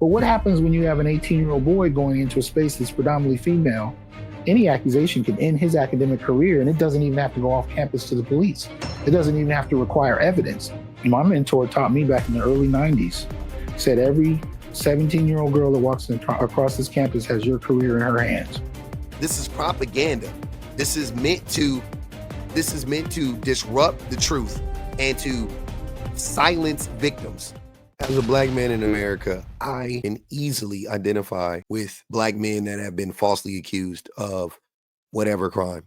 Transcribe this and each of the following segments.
But what happens when you have an 18-year-old boy going into a space that's predominantly female? Any accusation can end his academic career, and it doesn't even have to go off campus to the police. It doesn't even have to require evidence. My mentor taught me back in the early 90s, said every 17-year-old girl that walks across this campus has your career in her hands. This is propaganda. This is meant to disrupt the truth and to silence victims. As a black man in America, I can easily identify with black men that have been falsely accused of whatever crime.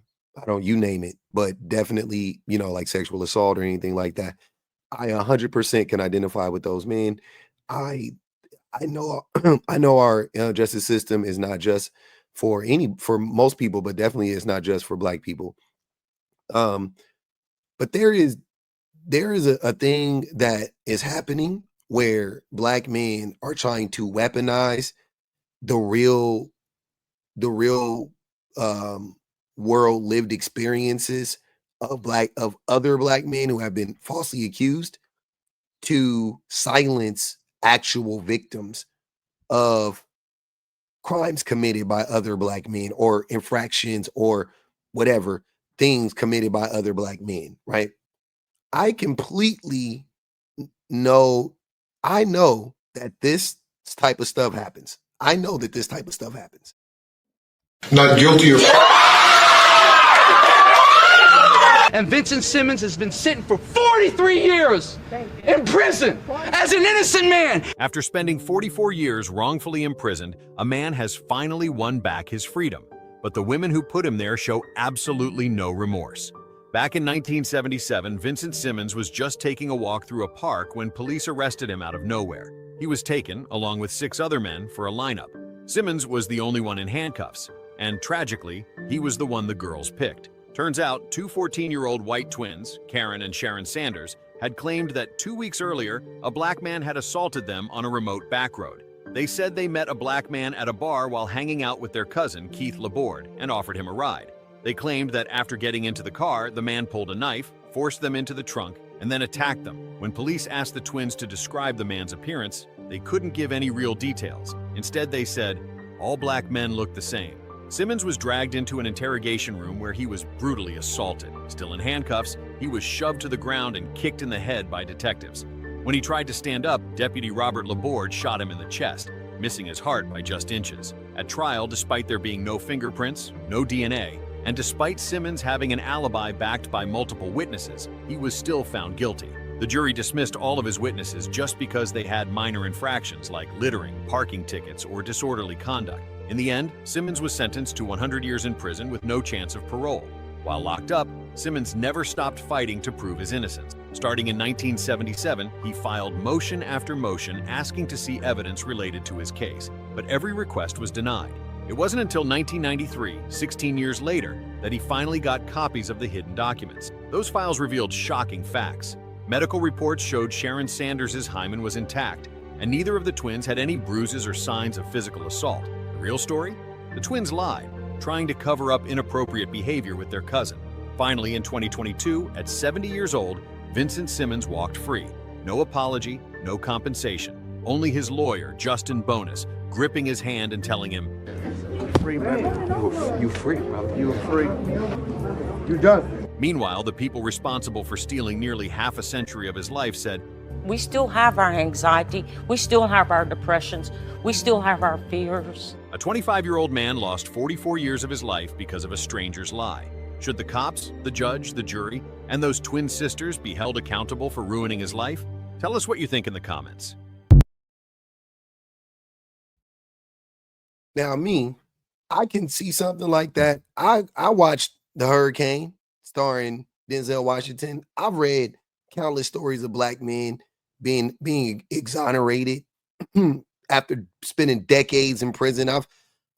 You name it, but definitely, like sexual assault or anything like that. I 100% can identify with those men. I know I know our justice system is not just for most people, but definitely it's not just for black people. But there is a thing that is happening where black men are trying to weaponize the real world lived experiences of other black men who have been falsely accused to silence actual victims of crimes committed by other black men or infractions or whatever things committed by other black men, right? I know that this type of stuff happens. I know that this type of stuff happens. Not guilty of... And Vincent Simmons has been sitting for 43 years in prison as an innocent man. After spending 44 years wrongfully imprisoned, a man has finally won back his freedom. But the women who put him there show absolutely no remorse. Back in 1977, Vincent Simmons was just taking a walk through a park when police arrested him out of nowhere. He was taken, along with 6 other men, for a lineup. Simmons was the only one in handcuffs, and tragically, he was the one the girls picked. Turns out, 2 14-year-old white twins, Karen and Sharon Sanders, had claimed that 2 weeks earlier, a black man had assaulted them on a remote back road. They said they met a black man at a bar while hanging out with their cousin, Keith Laborde, and offered him a ride. They claimed that after getting into the car, the man pulled a knife, forced them into the trunk, and then attacked them. When police asked the twins to describe the man's appearance, they couldn't give any real details. Instead, they said, all black men look the same. Simmons was dragged into an interrogation room where he was brutally assaulted. Still in handcuffs, he was shoved to the ground and kicked in the head by detectives. When he tried to stand up, Deputy Robert Laborde shot him in the chest, missing his heart by just inches. At trial, despite there being no fingerprints, no DNA, and despite Simmons having an alibi backed by multiple witnesses, he was still found guilty. The jury dismissed all of his witnesses just because they had minor infractions like littering, parking tickets, or disorderly conduct. In the end, Simmons was sentenced to 100 years in prison with no chance of parole. While locked up, Simmons never stopped fighting to prove his innocence. Starting in 1977, he filed motion after motion asking to see evidence related to his case, but every request was denied. It wasn't until 1993, 16 years later, that he finally got copies of the hidden documents. Those files revealed shocking facts. Medical reports showed Sharon Sanders' hymen was intact, and neither of the twins had any bruises or signs of physical assault. The real story? The twins lied, trying to cover up inappropriate behavior with their cousin. Finally, in 2022, at 70 years old, Vincent Simmons walked free. No apology, no compensation. Only his lawyer, Justin Bonus, gripping his hand and telling him, free, man. You free, brother. You free. You done. Meanwhile, the people responsible for stealing nearly half a century of his life said, we still have our anxiety, we still have our depressions, we still have our fears. A 25-year-old man lost 44 years of his life because of a stranger's lie. Should the cops, the judge, the jury, and those twin sisters be held accountable for ruining his life? Tell us what you think in the comments. Now, I can see something like that. I watched The Hurricane starring Denzel Washington. I've read countless stories of black men being exonerated after spending decades in prison.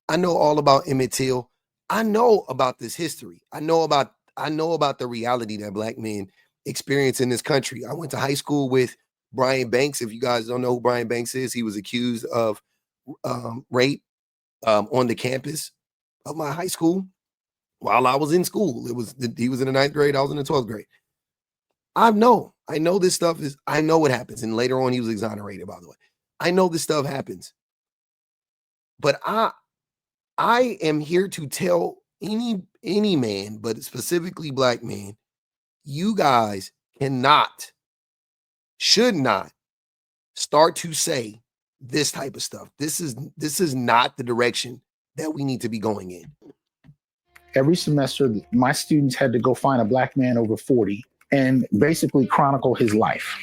I know all about Emmett Till. I know about this history. I know about the reality that black men experience in this country. I went to high school with Brian Banks. If you guys don't know who Brian Banks is, he was accused of rape on the campus of my high school while I was in school. He was in the 9th grade. I was in the 12th grade. I know this stuff I know what happens. And later on, he was exonerated, by the way. I know this stuff happens. But I am here to tell any man, but specifically black men, you guys should not start to say this type of stuff. This is not the direction that we need to be going in. Every semester, my students had to go find a black man over 40 and basically chronicle his life.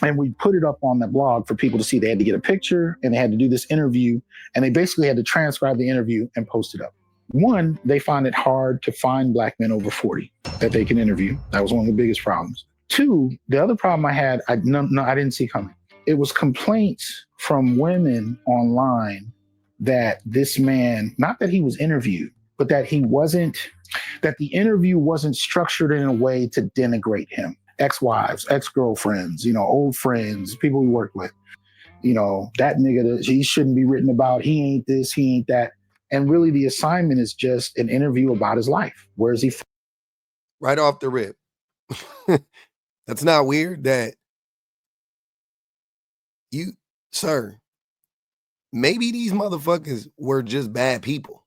And we put it up on the blog for people to see. They had to get a picture and they had to do this interview, and they basically had to transcribe the interview and post it up. One, they find it hard to find black men over 40 that they can interview. That was one of the biggest problems. Two, the other problem I had, I didn't see coming. It was complaints from women online that this man, not that he was interviewed, but that that the interview wasn't structured in a way to denigrate him. Ex-wives, ex-girlfriends, old friends, people we work with. That nigga, he shouldn't be written about. He ain't this, he ain't that. And really the assignment is just an interview about his life. Where is he from? Right off the rip. That's not weird that sir, maybe these motherfuckers were just bad people.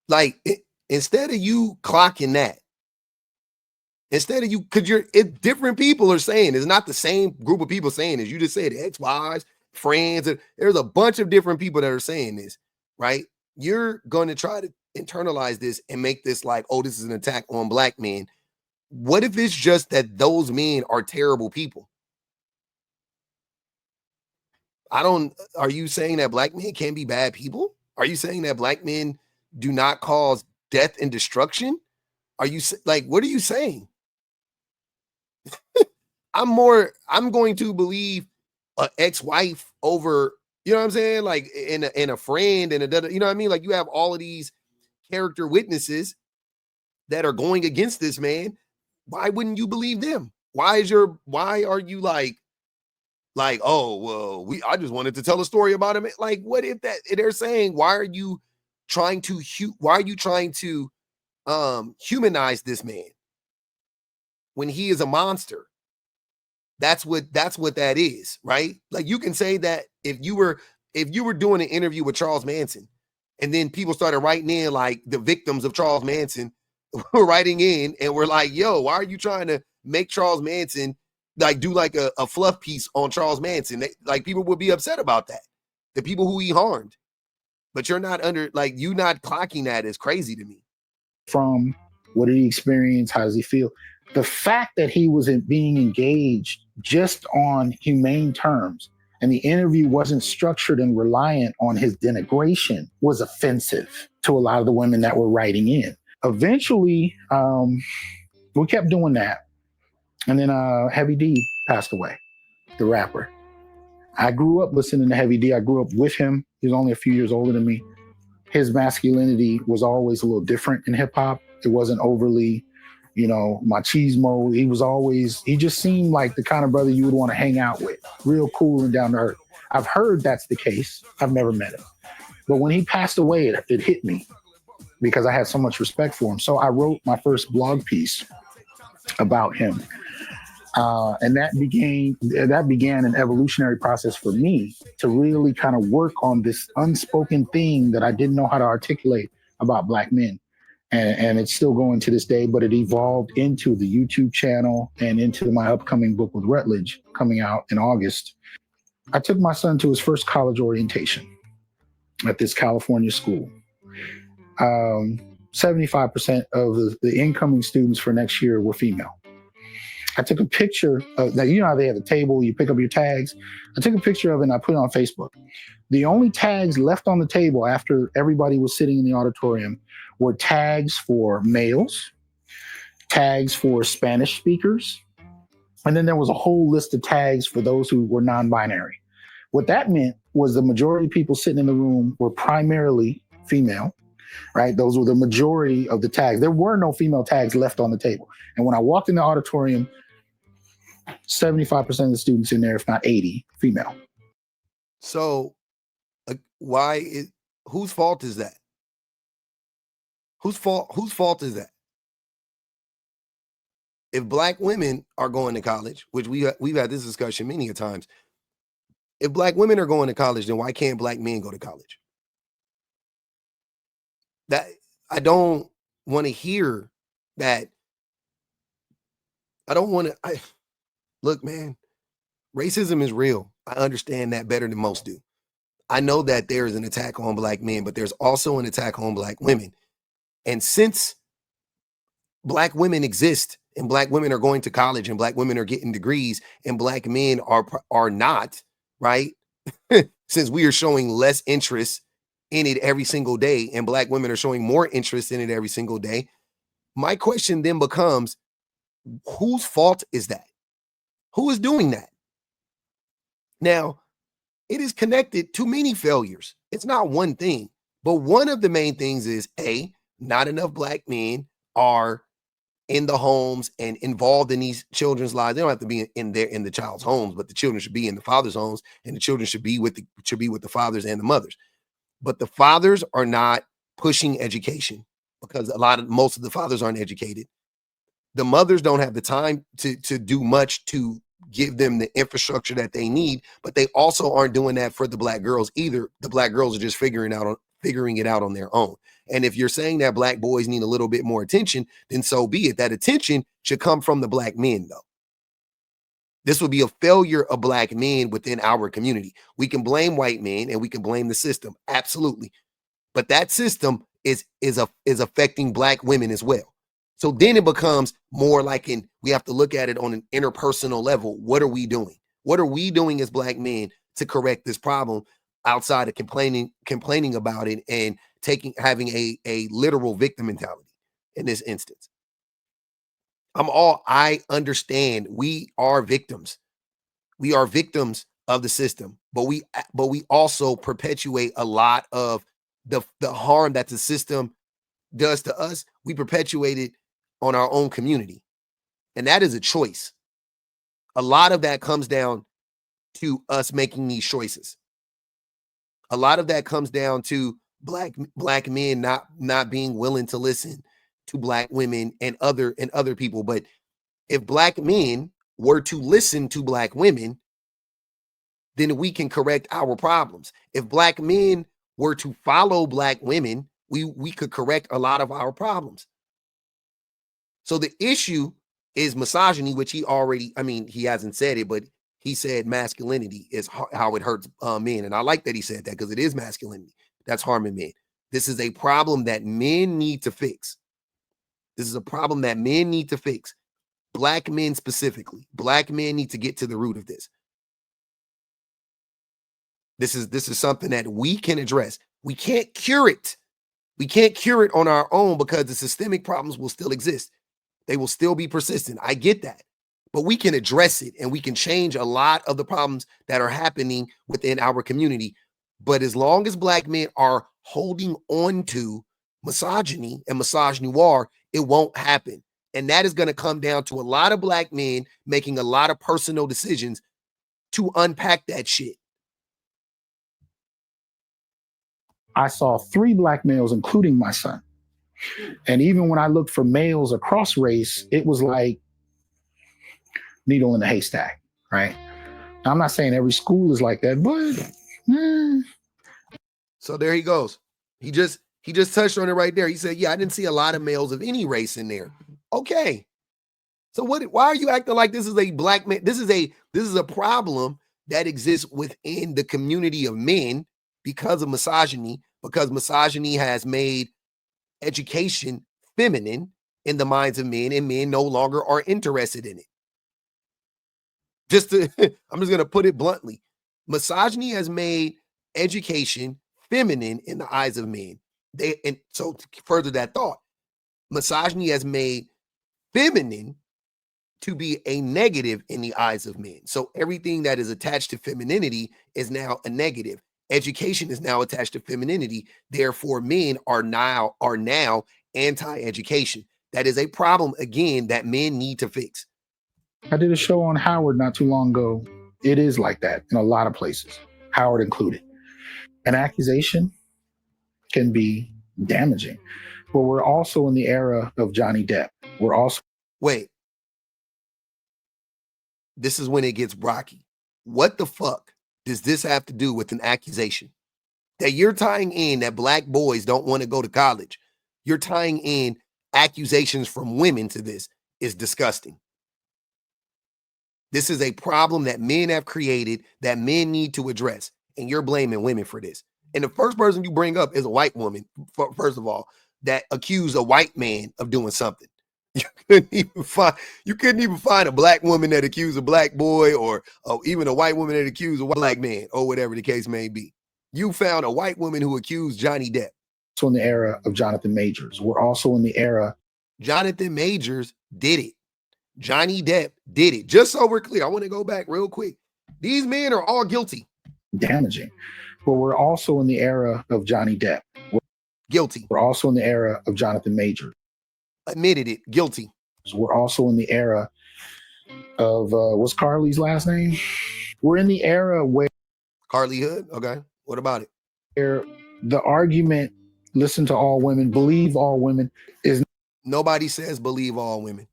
Like, instead of you clocking that, if different people are saying, it's not the same group of people saying this. You just said ex-wives, friends, and there's a bunch of different people that are saying this, right? You're going to try to internalize this and make this like, oh, this is an attack on black men. What if it's just that those men are terrible people? Are you saying that black men can be bad people? Are you saying that black men do not cause death and destruction? Are you like, what are you saying? I'm going to believe an ex-wife over, you know what I'm saying? Like in a friend and you know what I mean? Like you have all of these character witnesses that are going against this man. Why wouldn't you believe them? Why are you like, oh, well, I just wanted to tell a story about him. Like, what if they're saying, why are you trying to humanize this man when he is a monster? That's what that is, right? Like you can say that if you were doing an interview with Charles Manson and then people started writing in, like the victims of Charles Manson were writing in and we're like, yo, why are you trying to make Charles Manson like do like a fluff piece on Charles Manson? Like people would be upset about that. The people who he harmed. But you're not you not clocking that is crazy to me. From what did he experience? How does he feel? The fact that he wasn't being engaged just on humane terms and the interview wasn't structured and reliant on his denigration was offensive to a lot of the women that were writing in. Eventually, we kept doing that. And then Heavy D passed away, the rapper. I grew up listening to Heavy D. I grew up with him. He was only a few years older than me. His masculinity was always a little different in hip hop. It wasn't overly, machismo. He just seemed like the kind of brother you would want to hang out with. Real cool and down to earth. I've heard that's the case. I've never met him. But when he passed away, it hit me because I had so much respect for him. So I wrote my first blog piece about him. And that began an evolutionary process for me to really kind of work on this unspoken thing that I didn't know how to articulate about Black men. And it's still going to this day, but it evolved into the YouTube channel and into my upcoming book with Rutledge coming out in August. I took my son to his first college orientation at this California school. 75% of the incoming students for next year were female. I took a picture of, now you know how they have a table, you pick up your tags. I took a picture of it and I put it on Facebook. The only tags left on the table after everybody was sitting in the auditorium were tags for males, tags for Spanish speakers, and then there was a whole list of tags for those who were non-binary. What that meant was the majority of people sitting in the room were primarily female, right? Those were the majority of the tags. There were no female tags left on the table. And when I walked in the auditorium, 75% of the students in there, if not 80, female. So whose fault is that? Whose fault is that? If Black women are going to college, which we've had this discussion many a times, If black women are going to college, then why can't black men go to college? That I don't want to hear that. I don't want to. Look, man, racism is real. I understand that better than most do. I know that there is an attack on black men, but there's also an attack on black women. And since black women exist and black women are going to college and black women are getting degrees and black men are not, right? Since we are showing less interest in it every single day and black women are showing more interest in it every single day, my question then becomes, whose fault is that? Who is doing that? Now, it is connected to many failures. It's not one thing, but one of the main things is not enough black men are in the homes and involved in these children's lives. They don't have to be in the child's homes, but the children should be in the father's homes, and the children should be with the fathers and the mothers. But the fathers are not pushing education because most of the fathers aren't educated. The mothers don't have the time to do much to give them the infrastructure that they need, but they also aren't doing that for the black girls either. The black girls are just figuring it out on their own. And if you're saying that black boys need a little bit more attention, then so be it. That attention should come from the black men, though. This would be a failure of black men within our community. We can blame white men and we can blame the system, absolutely, but that system is affecting black women as well. So then it becomes more like we have to look at it on an interpersonal level. What are we doing? What are we doing as black men to correct this problem outside of complaining about it and having a literal victim mentality in this instance? I understand we are victims. We are victims of the system, but we also perpetuate a lot of the harm that the system does to us. We perpetuate it on our own community. And that is a choice. A lot of that comes down to us making these choices. A lot of that comes down to black men not being willing to listen to black women and other people. But if black men were to listen to black women, then we can correct our problems. If black men were to follow black women, we could correct a lot of our problems. So the issue is misogyny, which he hasn't said it, but he said masculinity is how it hurts men. And I like that he said that because it is masculinity that's harming men. This is a problem that men need to fix. This is a problem that men need to fix. Black men specifically. Black men need to get to the root of this. This is something that we can address. We can't cure it. We can't cure it on our own because the systemic problems will still exist. They will still be persistent. I get that. But we can address it and we can change a lot of the problems that are happening within our community. But as long as black men are holding on to misogyny and misogynoir, it won't happen. And that is going to come down to a lot of black men making a lot of personal decisions to unpack that shit. I saw 3 black males, including my son. And even when I looked for males across race, it was like needle in a haystack, right? Now, I'm not saying every school is like that, but So there he goes. He just touched on it right there. He said, yeah, I didn't see a lot of males of any race in there. Okay. So why are you acting like this is a black man? This is a problem that exists within the community of men because of misogyny, because misogyny has made education feminine in the minds of men, and men no longer are interested in it. I'm just going to put it bluntly. Misogyny has made education feminine in the eyes of men. And so to further that thought, misogyny has made feminine to be a negative in the eyes of men. So everything that is attached to femininity is now a negative. Education is now attached to femininity. Therefore, men are now anti-education. That is a problem, again, that men need to fix. I did a show on Howard not too long ago. It is like that in a lot of places, Howard included. An accusation can be damaging. But we're also in the era of Johnny Depp. Wait. This is when it gets rocky. What the fuck does this have to do with an accusation? That you're tying in that black boys don't want to go to college. You're tying in accusations from women to this is disgusting. This is a problem that men have created that men need to address. And you're blaming women for this. And the first person you bring up is a white woman, first of all, that accused a white man of doing something. You couldn't even find a black woman that accused a black boy, or even a white woman that accused a black man, or whatever the case may be. You found a white woman who accused Johnny Depp. So in the era of Jonathan Majors, we're also in the era. Jonathan Majors did it. Johnny Depp did it. Just so we're clear, I want to go back real quick. These men are all guilty. Damaging. But we're also in the era of Johnny Depp. Guilty. We're also in the era of Jonathan Majors. Admitted it. Guilty. So we're also in the era of, what's Carly's last name? We're in the era where Carly Hood? Okay. What about it? The argument, listen to all women, believe all women, is. Nobody says believe all women.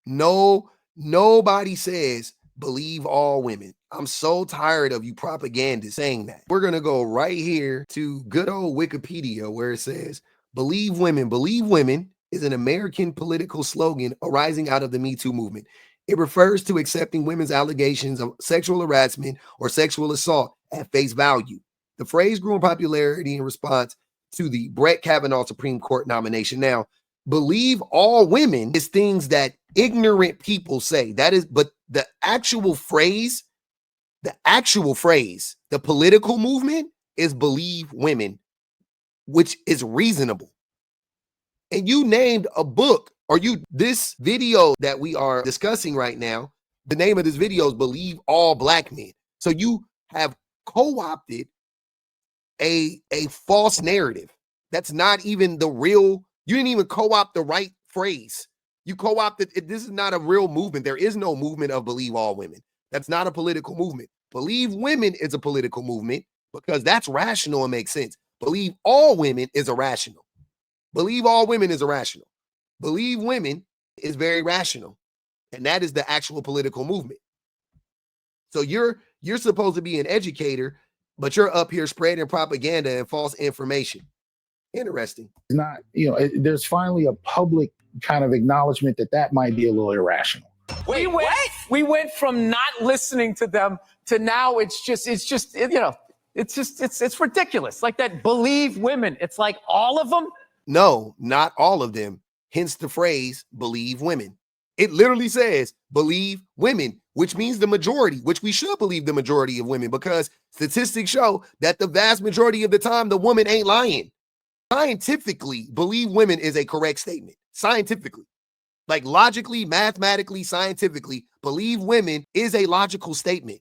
Nobody says believe all women. I'm so tired of you propagandists saying that. We're going to go right here to good old Wikipedia, where it says, believe women is an American political slogan arising out of the Me Too movement. It refers to accepting women's allegations of sexual harassment or sexual assault at face value. The phrase grew in popularity in response to the Brett Kavanaugh Supreme Court nomination. Now, believe all women is things that ignorant people say. That is, but the actual phrase, the political movement is believe women, which is reasonable. And you named a book, or this video that we are discussing right now, the name of this video is Believe All Black Men. So you have co-opted a false narrative. That's not even the real, you didn't even co-opt the right phrase. You co-opted it. This is not a real movement. There is no movement of believe all women. That's not a political movement. Believe women is a political movement because that's rational and makes sense. Believe all women is irrational. Believe all women is irrational. Believe women is very rational. And that is the actual political movement. So you're supposed to be an educator, but you're up here spreading propaganda and false information. Interesting. It's not, there's finally a public kind of acknowledgement that might be a little irrational. We went from not listening to them to now it's ridiculous. Like that believe women. It's like all of them. No, not all of them. Hence the phrase believe women. It literally says believe women, which means the majority, which we should believe the majority of women, because statistics show that the vast majority of the time the woman ain't lying. Scientifically, believe women is a correct statement. Scientifically, like logically, mathematically, scientifically, believe women is a logical statement.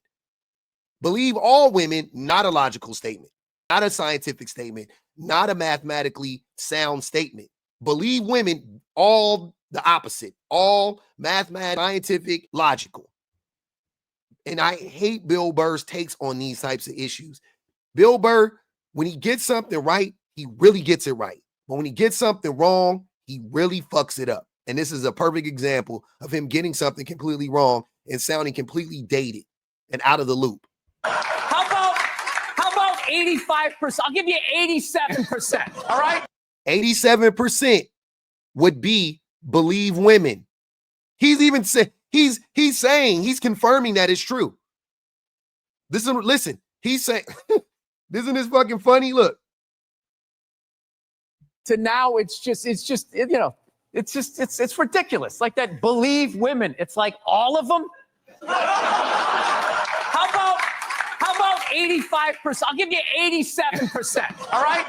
Believe all women, not a logical statement, not a scientific statement, not a mathematically sound statement. Believe women, all the opposite, all mathematical, scientific, logical. And I hate Bill Burr's takes on these types of issues. Bill Burr, when he gets something right, he really gets it right. But when he gets something wrong, he really fucks it up. And this is a perfect example of him getting something completely wrong and sounding completely dated and out of the loop. How about 85%? I'll give you 87%. All right. 87% would be believe women. He's even saying he's confirming that it's true. Listen, he's saying, isn't this fucking funny? Look. To now it's ridiculous. Like that believe women. It's like all of them. How about 85%? I'll give you 87%. All right.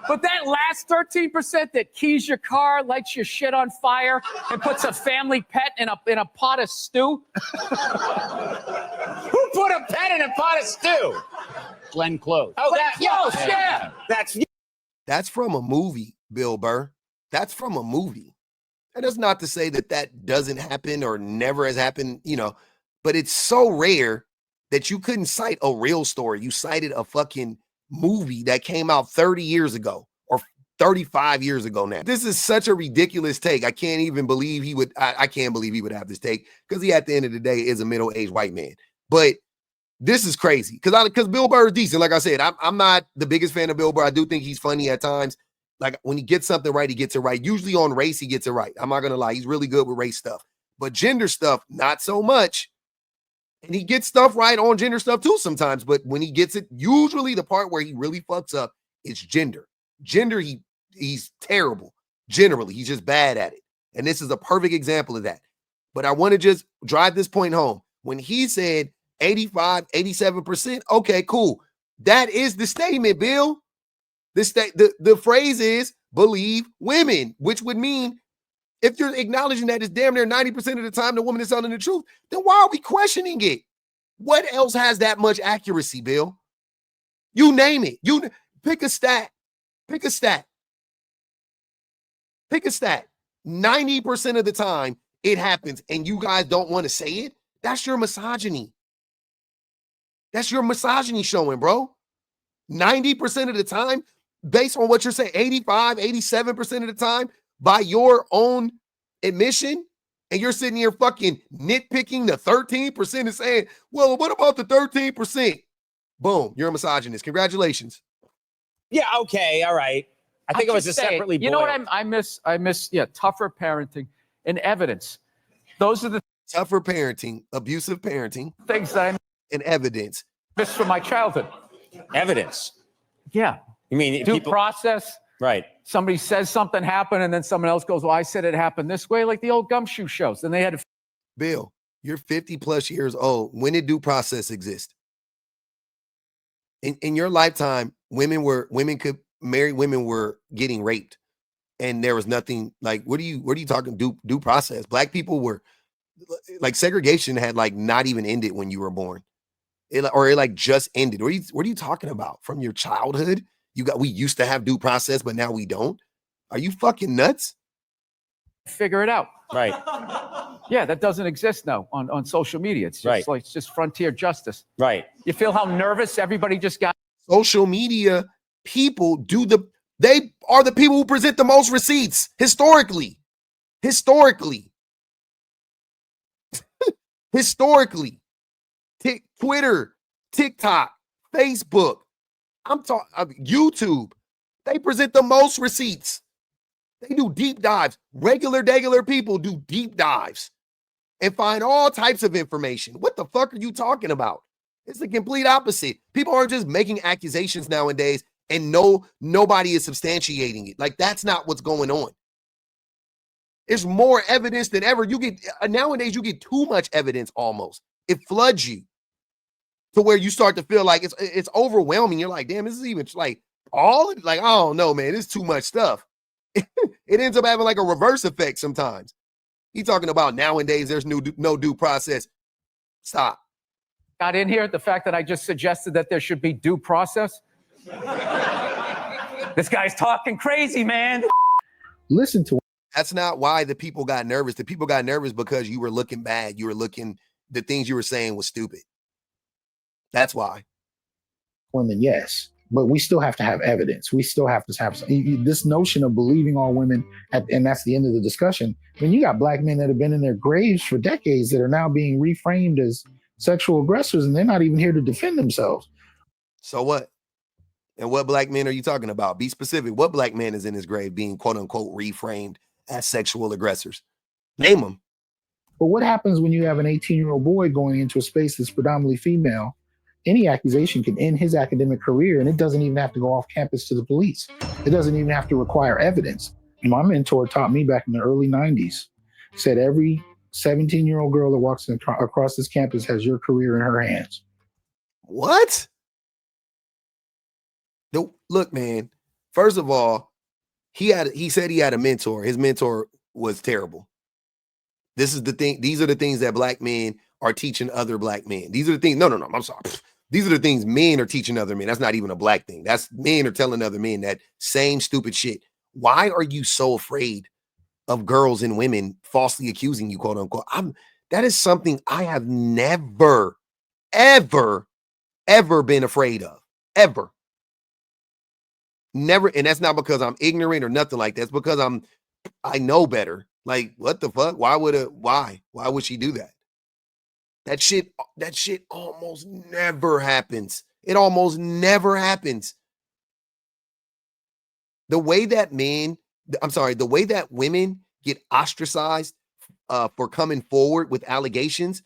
But that last 13% that keys your car, lights your shit on fire, and puts a family pet in a pot of stew. Who put a pet in a pot of stew? Glenn Close. Oh, yeah. That's from a movie, Bill Burr. That's from a movie. And that's not to say that doesn't happen or never has happened, but it's so rare that you couldn't cite a real story. You cited a fucking movie that came out 30 years ago or 35 years ago now. This is such a ridiculous take. I can't even believe I can't believe he would have this take, because he, at the end of the day, is a middle-aged white man. But this is crazy because Bill Burr is decent. Like I said, I'm not the biggest fan of Bill Burr. I do think he's funny at times. Like when he gets something right, he gets it right. Usually on race, he gets it right. I'm not gonna lie, he's really good with race stuff, but gender stuff, not so much. And he gets stuff right on gender stuff too sometimes. But when he gets it, usually the part where he really fucks up is gender. Gender, he's terrible. Generally, he's just bad at it. And this is a perfect example of that. But I want to just drive this point home. When he said 85, 87%, okay, cool. That is the statement, Bill. The phrase is believe women, which would mean if you're acknowledging that it's damn near 90% of the time the woman is telling the truth, then why are we questioning it? What else has that much accuracy, Bill? You name it. You pick a stat. Pick a stat. Pick a stat. 90% of the time it happens and you guys don't want to say it. That's your misogyny. That's your misogyny showing, bro. 90% of the time, based on what you're saying, 85, 87% of the time, by your own admission, and you're sitting here fucking nitpicking the 13% and saying, well, what about the 13%? Boom, you're a misogynist. Congratulations. Yeah, okay, all right. I think it was a separately You know what I miss? Yeah, tougher parenting and evidence. Those are the Tougher parenting, abusive parenting, things that I and evidence. miss from my childhood. evidence. Yeah. You mean Due people, process. right? Somebody says something happened and then someone else goes, well, I said it happened this way, like the old gumshoe shows. And they had to. Bill, you're 50 plus years old. When did due process exist? In your lifetime, married women were getting raped, and there was nothing like, what are you talking due process? Black people were like, segregation had like not even ended when you were born. It like just ended. What are you talking about? From your childhood? We used to have due process, but now we don't. Are you fucking nuts? Figure it out. Right. Yeah, that doesn't exist now on social media. It's just Right. like, it's just frontier justice. Right. You feel how nervous everybody just got? Social media people they are the people who present the most receipts historically. Twitter, TikTok, Facebook, I'm talking YouTube. They present the most receipts. They do deep dives. Regular people do deep dives and find all types of information. What the fuck are you talking about? It's the complete opposite. People aren't just making accusations nowadays and nobody is substantiating it. Like, that's not what's going on. There's more evidence than ever. Nowadays you get too much evidence almost. It floods you to where you start to feel like it's overwhelming. You're like, damn, this is even like all like, I don't know, man, it's too much stuff. It ends up having like a reverse effect sometimes. He's talking about nowadays there's no due process. Stop. Got in here, the fact that I just suggested that there should be due process. This guy's talking crazy, man. Listen to That's not why the people got nervous. The people got nervous because you were looking bad. The things you were saying was stupid. That's why. women, yes, but we still have to have evidence. We still have to have this notion of believing all women, and that's the end of the discussion. When you got black men that have been in their graves for decades that are now being reframed as sexual aggressors, and they're not even here to defend themselves. So what? And what black men are you talking about? Be specific. What black man is in his grave being quote unquote reframed as sexual aggressors? Name them. But what happens when you have an 18-year-old boy going into a space that's predominantly female? Any accusation can end his academic career, and it doesn't even have to go off campus to the police. It doesn't even have to require evidence. My mentor taught me back in the early 90s, said every 17-year-old girl that walks across this campus has your career in her hands. What? No, look, man. First of all, he said he had a mentor. His mentor was terrible. This is the thing. These are the things that black men are teaching other black men. These are the things. No. I'm sorry. These are the things men are teaching other men. That's not even a black thing. That's men are telling other men that same stupid shit. Why are you so afraid of girls and women falsely accusing you, quote unquote? That is something I have never, ever been afraid of. Ever. Never. And that's not because I'm ignorant or nothing like that. It's because I know better. Like, what the fuck? Why would she do that? That shit almost never happens. It almost never happens. The way that the way that women get ostracized for coming forward with allegations,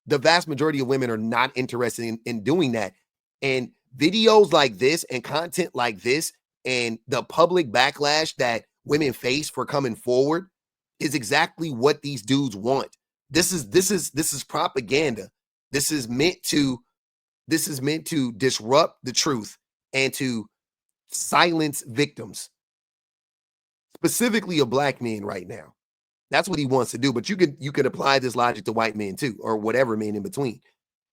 the vast majority of women are not interested in doing that. And videos like this and content like this and the public backlash that women face for coming forward is exactly what these dudes want. This is propaganda. This is meant to disrupt the truth and to silence victims, specifically of black men right now. That's what he wants to do. But you could apply this logic to white men too, or whatever men in between.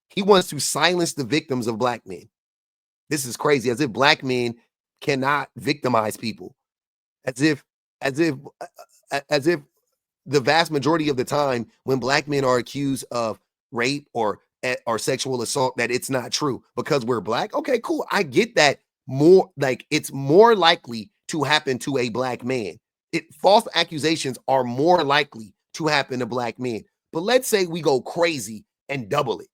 He wants to silence the victims of black men. This is crazy. As if black men cannot victimize people. As if the vast majority of the time when black men are accused of rape or sexual assault, that it's not true because we're black. Okay, cool. I get that. More like it's more likely to happen to a black man. False accusations are more likely to happen to black men. But let's say we go crazy and double it.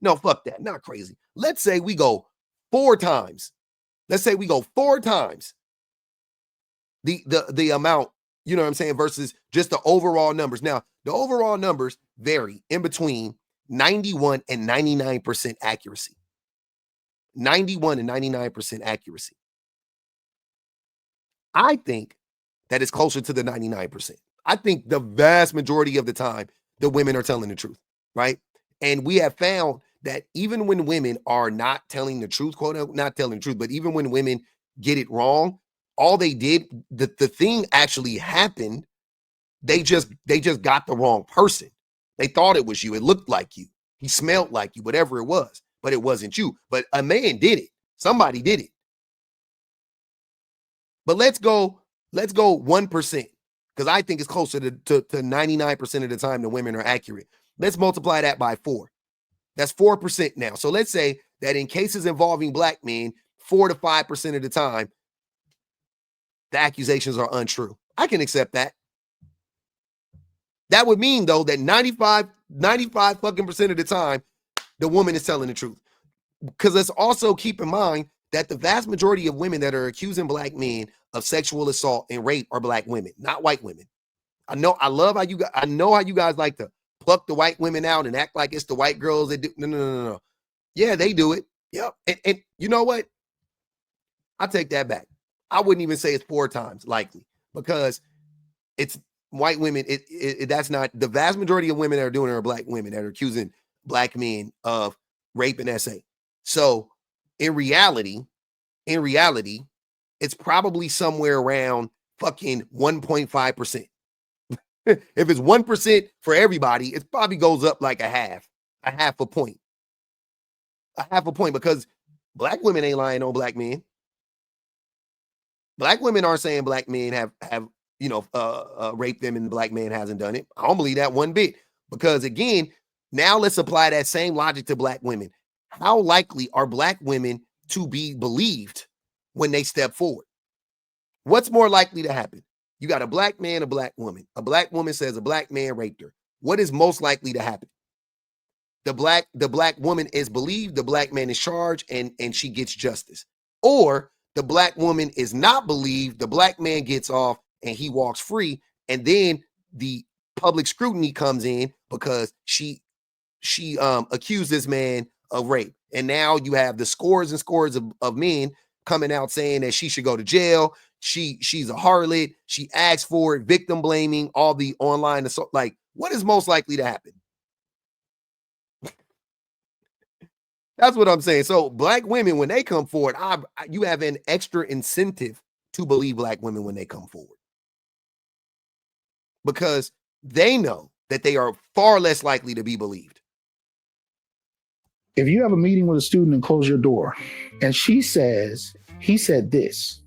No, fuck that. Not crazy. Let's say we go 4 times. Let's say we go 4 times the amount, you know what I'm saying, versus just the overall numbers. Now, the overall numbers vary in between 91 and 99% accuracy. 91 and 99% accuracy. I think that it's closer to the 99%. I think the vast majority of the time, the women are telling the truth, right? And we have found that even when women are not telling the truth, quote unquote, not telling the truth, but even when women get it wrong, all they did, the thing actually happened. They just got the wrong person. They thought it was you. It looked like you. He smelled like you, whatever it was, but it wasn't you. But a man did it. Somebody did it. But let's go 1%, because I think it's closer to 99% of the time the women are accurate. Let's multiply that by 4. That's 4% now. So let's say that in cases involving black men, 4 to 5% of the time, the accusations are untrue. I can accept that. That would mean, though, that 95 fucking % of the time, the woman is telling the truth. Because let's also keep in mind that the vast majority of women that are accusing black men of sexual assault and rape are black women, not white women. I know how you guys like to pluck the white women out and act like it's the white girls that do. No. Yeah, they do it. Yep. And you know what? I take that back. I wouldn't even say it's 4 times likely, because it's white women. That's not the vast majority of women that are doing it are black women that are accusing black men of rape and SA. So in reality, it's probably somewhere around fucking 1.5%. If it's 1% for everybody, it probably goes up like a half a point, because black women ain't lying on black men. Black women aren't saying black men have raped them and the black man hasn't done it. I don't believe that one bit, because again, now let's apply that same logic to black women. How likely are black women to be believed when they step forward? What's more likely to happen? You got a black man, a black woman. A black woman says a black man raped her. What is most likely to happen? The black woman is believed, the black man is charged, and she gets justice. Or the black woman is not believed, the black man gets off and he walks free, and then the public scrutiny comes in because she accused this man of rape. And now you have the scores and scores of men coming out saying that she should go to jail. She's a harlot. She asked for it, victim blaming, all the online assault. Like, what is most likely to happen? That's what I'm saying. So black women, when they come forward, you have an extra incentive to believe black women when they come forward, because they know that they are far less likely to be believed. If you have a meeting with a student and close your door and she says, he said this,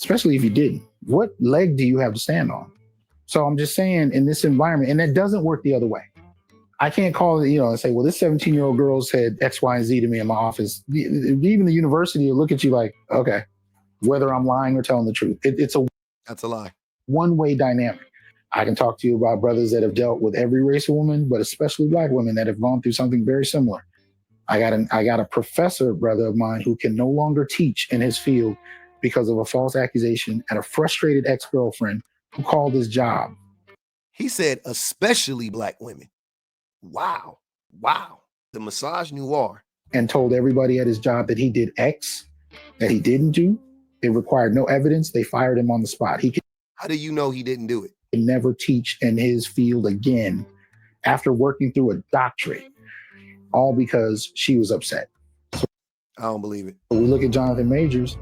especially if you didn't, what leg do you have to stand on? So I'm just saying, in this environment, and that doesn't work the other way. I can't call it, and say, well, this 17-year-old girl said X, Y, and Z to me in my office. Even the university will look at you like, okay, whether I'm lying or telling the truth. That's a lie. One-way dynamic. I can talk to you about brothers that have dealt with every race of woman, but especially black women that have gone through something very similar. I got a professor brother of mine who can no longer teach in his field because of a false accusation and a frustrated ex-girlfriend who called his job. He said, especially black women. Wow. Wow. The misogynoir. And told everybody at his job that he did X, that he didn't do. It required no evidence. They fired him on the spot. He could How do you know he didn't do it? never teach in his field again after working through a doctorate, all because she was upset. I don't believe it. We look at Jonathan Majors.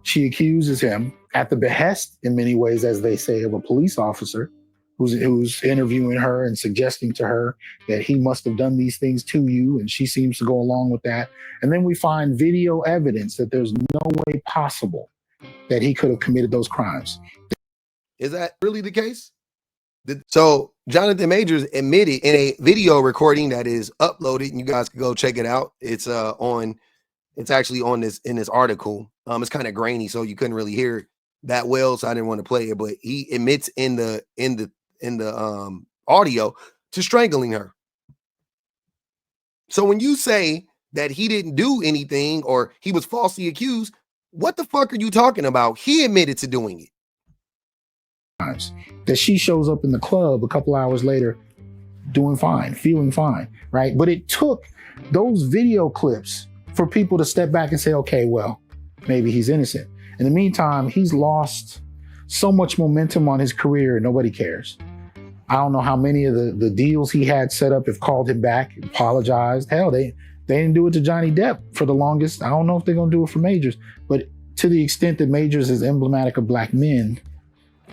She accuses him at the behest, in many ways, as they say, of a police officer who's interviewing her and suggesting to her that he must have done these things to you, and she seems to go along with that. And then we find video evidence that there's no way possible that he could have committed those crimes. Is that really the case? So Jonathan Majors admitted in a video recording that is uploaded, and you guys can go check it out. It's actually on this article. It's kind of grainy, so you couldn't really hear it that well, so I didn't want to play it. But he admits in the audio to strangling her. So when you say that he didn't do anything or he was falsely accused, what the fuck are you talking about? He admitted to doing it. That she shows up in the club a couple hours later doing fine, feeling fine, right? But it took those video clips for people to step back and say, okay, well, maybe he's innocent. In the meantime, he's lost so much momentum on his career, nobody cares. I don't know how many of the deals he had set up have called him back, apologized. Hell, they didn't do it to Johnny Depp for the longest. I don't know if they're gonna do it for Majors, but to the extent that Majors is emblematic of black men,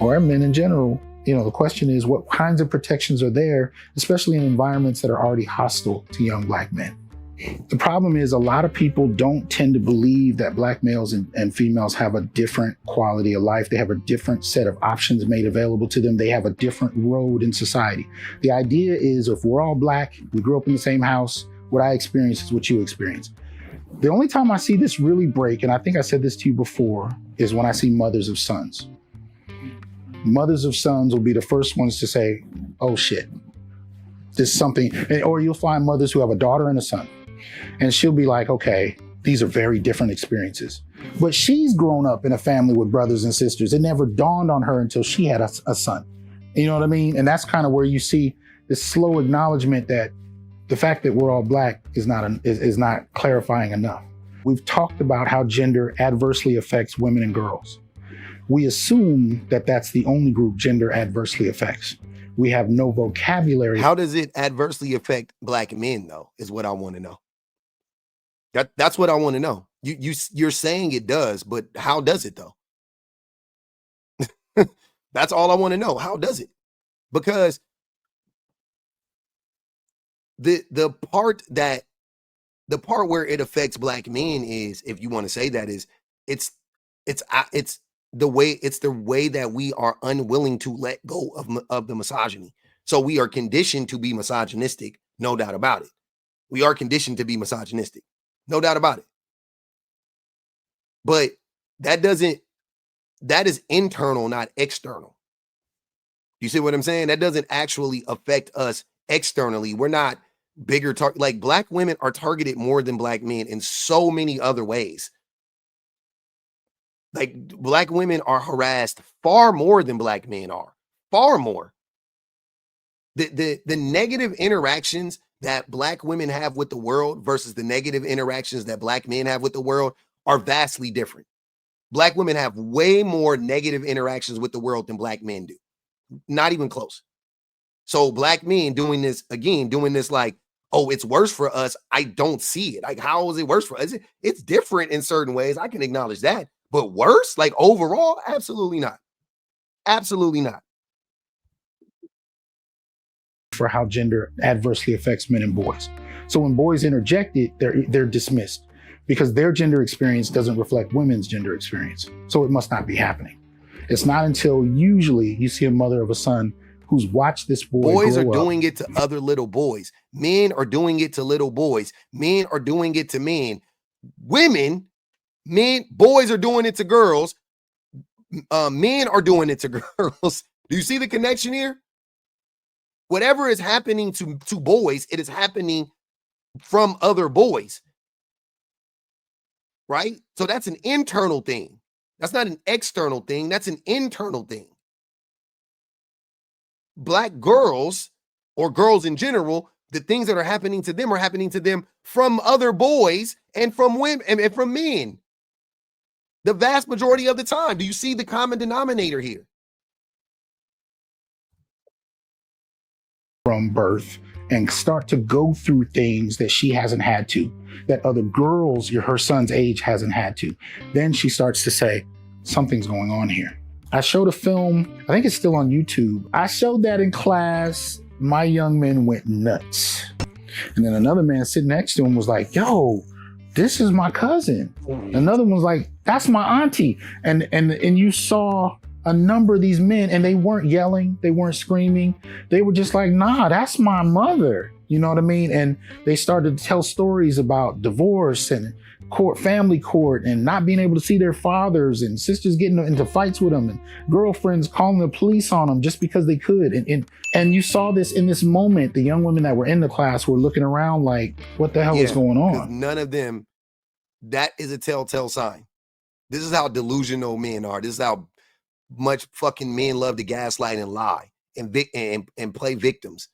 or men in general, the question is what kinds of protections are there, especially in environments that are already hostile to young black men. The problem is a lot of people don't tend to believe that black males and females have a different quality of life. They have a different set of options made available to them. They have a different road in society. The idea is if we're all black, we grew up in the same house, what I experience is what you experience. The only time I see this really break, and I think I said this to you before, is when I see mothers of sons. Mothers of sons will be the first ones to say, oh shit, this is something, or you'll find mothers who have a daughter and a son. And she'll be like, okay, these are very different experiences. But she's grown up in a family with brothers and sisters. It never dawned on her until she had a son. You know what I mean? And that's kind of where you see this slow acknowledgement that the fact that we're all black is not clarifying enough. We've talked about how gender adversely affects women and girls. We assume that that's the only group gender adversely affects. We have no vocabulary. How does it adversely affect black men, though, is what I want to know. That's what I want to know. You're saying it does, but how does it, though? That's all I want to know. How does it? Because the part where it affects black men is, if you want to say that, is it's the way that we are unwilling to let go of the misogyny. So we are conditioned to be misogynistic, no doubt about it. We are conditioned to be misogynistic, no doubt about it. But that is internal, not external. You see what I'm saying? That doesn't actually affect us externally. We're not bigger, like black women are targeted more than black men in so many other ways. Like black women are harassed far more than black men are, far more. The negative interactions that black women have with the world versus the negative interactions that black men have with the world are vastly different. Black women have way more negative interactions with the world than black men do. Not even close. So black men doing this like, oh, it's worse for us. I don't see it. Like, how is it worse for us? It's different in certain ways. I can acknowledge that. But worse, like overall, absolutely not. Absolutely not. For how gender adversely affects men and boys. So when boys interject it, they're dismissed because their gender experience doesn't reflect women's gender experience. So it must not be happening. It's not until usually you see a mother of a son who's watched this boy Boys are grow doing up. it to other little boys. Men are doing it to little boys. Men are doing it to men. Boys are doing it to girls. Men are doing it to girls. Do you see the connection here? Whatever is happening to boys, it is happening from other boys. Right? So that's an internal thing. That's not an external thing. That's an internal thing. Black girls or girls in general, the things that are happening to them are happening to them from other boys and from women and from men. The vast majority of the time. Do you see the common denominator here? From birth and start to go through things that she hasn't had to, that other girls her son's age hasn't had to. Then she starts to say, something's going on here. I showed a film, I think it's still on YouTube. I showed that in class. My young men went nuts. And then another man sitting next to him was like, yo, this is my cousin. Another one's like, that's my auntie. And you saw a number of these men, and they weren't yelling, they weren't screaming. They were just like, nah, that's my mother. You know what I mean? And they started to tell stories about divorce and family court, and not being able to see their fathers, and sisters getting into fights with them, and girlfriends calling the police on them just because they could. And you saw this in this moment. The young women that were in the class were looking around like, what the hell is going on? None of them, that is a telltale sign. This is how delusional men are. This is how much fucking men love to gaslight and lie and play victims.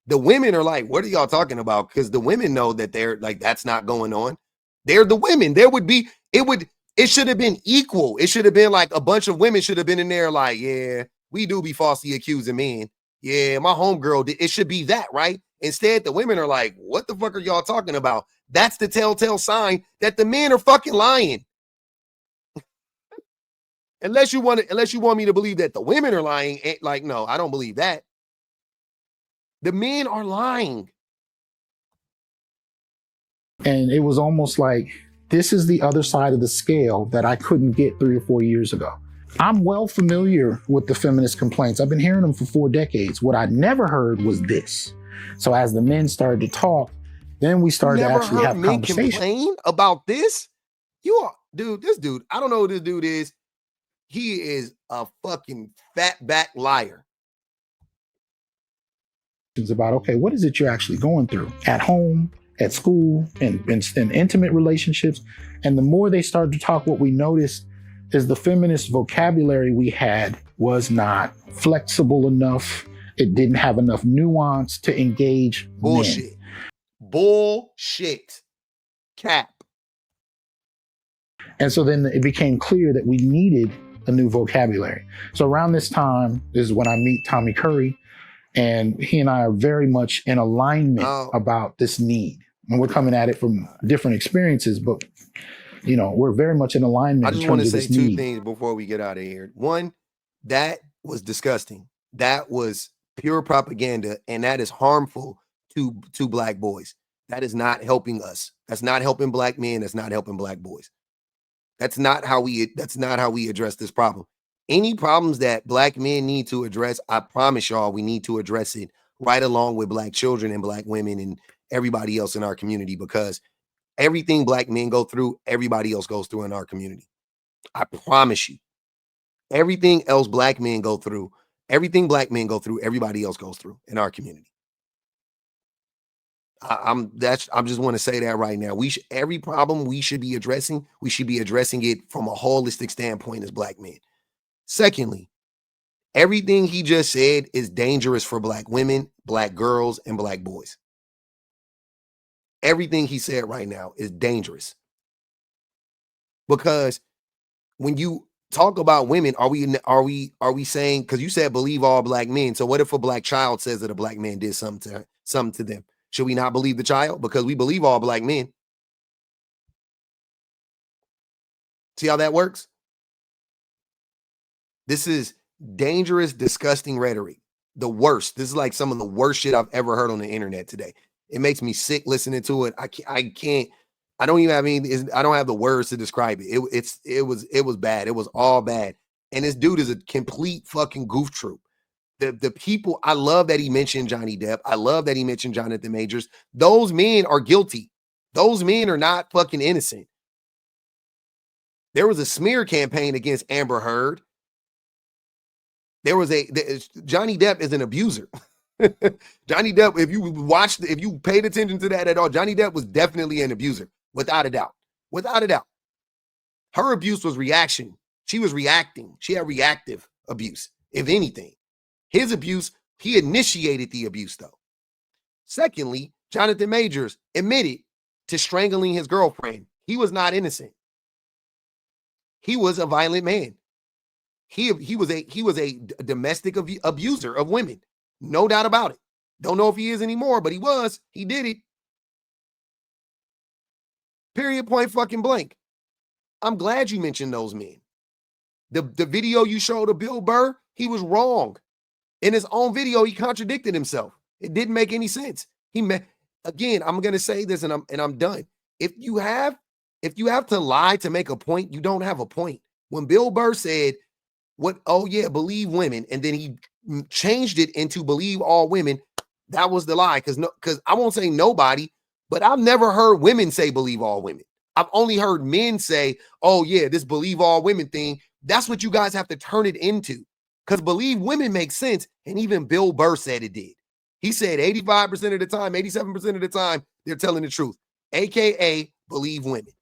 The women are like, what are y'all talking about? Because the women know that they're like, that's not going on. They're the women. It should have been equal. It should have been like a bunch of women should have been in there like, yeah, we do be falsely accusing men. Yeah, my homegirl did. It should be that, right? Instead, the women are like, what the fuck are y'all talking about? That's the telltale sign that the men are fucking lying. Unless you want me to believe that the women are lying, like, no, I don't believe that. The men are lying. And it was almost like, this is the other side of the scale that I couldn't get 3 or 4 years ago. I'm well familiar with the feminist complaints. I've been hearing them for 4 decades. What I never heard was this. So as the men started to talk, then we started to actually have conversations. Complain about this? This dude, I don't know who this dude is. He is a fucking fat back liar. About, okay, what is it you're actually going through at home, at school, and in intimate relationships? And the more they started to talk, what we noticed is the feminist vocabulary we had was not flexible enough. It didn't have enough nuance to engage bullshit. Men. Bullshit. Cap. And so then it became clear that we needed a new vocabulary. So around this time is when I meet Tommy Curry, and he and I are very much in alignment about this need. And we're coming at it from different experiences, but we're very much in alignment. I just want to say 2 things before we get out of here. One, that was disgusting. That was pure propaganda, and that is harmful to black boys. That is not helping us. That's not helping black men. That's not helping black boys. That's not how we address this problem. Any problems that black men need to address, I promise y'all, we need to address it right along with black children and black women and everybody else in our community, because everything black men go through, everybody else goes through in our community. I promise you. Everything else black men go through, everybody else goes through in our community. I just want to say that right now. Every problem we should be addressing it from a holistic standpoint as black men. Secondly, everything he just said is dangerous for black women, black girls, and black boys. Everything he said right now is dangerous. Because when you talk about women, are we saying, because you said believe all black men, so what if a black child says that a black man did something to them? Should we not believe the child? Because we believe all black men. See how that works? This is dangerous, disgusting rhetoric. The worst. This is like some of the worst shit I've ever heard on the internet today. It makes me sick listening to it. I don't have the words to describe it. It was bad. It was all bad. And this dude is a complete fucking goof troop. The people, I love that he mentioned Johnny Depp. I love that he mentioned Jonathan Majors. Those men are guilty. Those men are not fucking innocent. There was a smear campaign against Amber Heard. Johnny Depp is an abuser. Johnny Depp, if you paid attention to that at all, Johnny Depp was definitely an abuser, without a doubt. Without a doubt. Her abuse was reaction. She was reacting. She had reactive abuse, if anything. His abuse, he initiated the abuse, though. Secondly, Jonathan Majors admitted to strangling his girlfriend. He was not innocent. He was a violent man. He was a domestic abuser of women. No doubt about it. Don't know if he is anymore, but he was. He did it. Period, point, fucking blank. I'm glad you mentioned those men. The video you showed of Bill Burr, he was wrong. In his own video, he contradicted himself. It didn't make any sense. Again, I'm gonna say this and I'm done. If you have to lie to make a point, you don't have a point. When Bill Burr said, believe women, and then he changed it into believe all women, that was the lie. Because I won't say nobody, but I've never heard women say believe all women. I've only heard men say, oh yeah, this believe all women thing. That's what you guys have to turn it into. Because believe women makes sense. And even Bill Burr said it did. He said 85% of the time, 87% of the time, they're telling the truth. AKA believe women.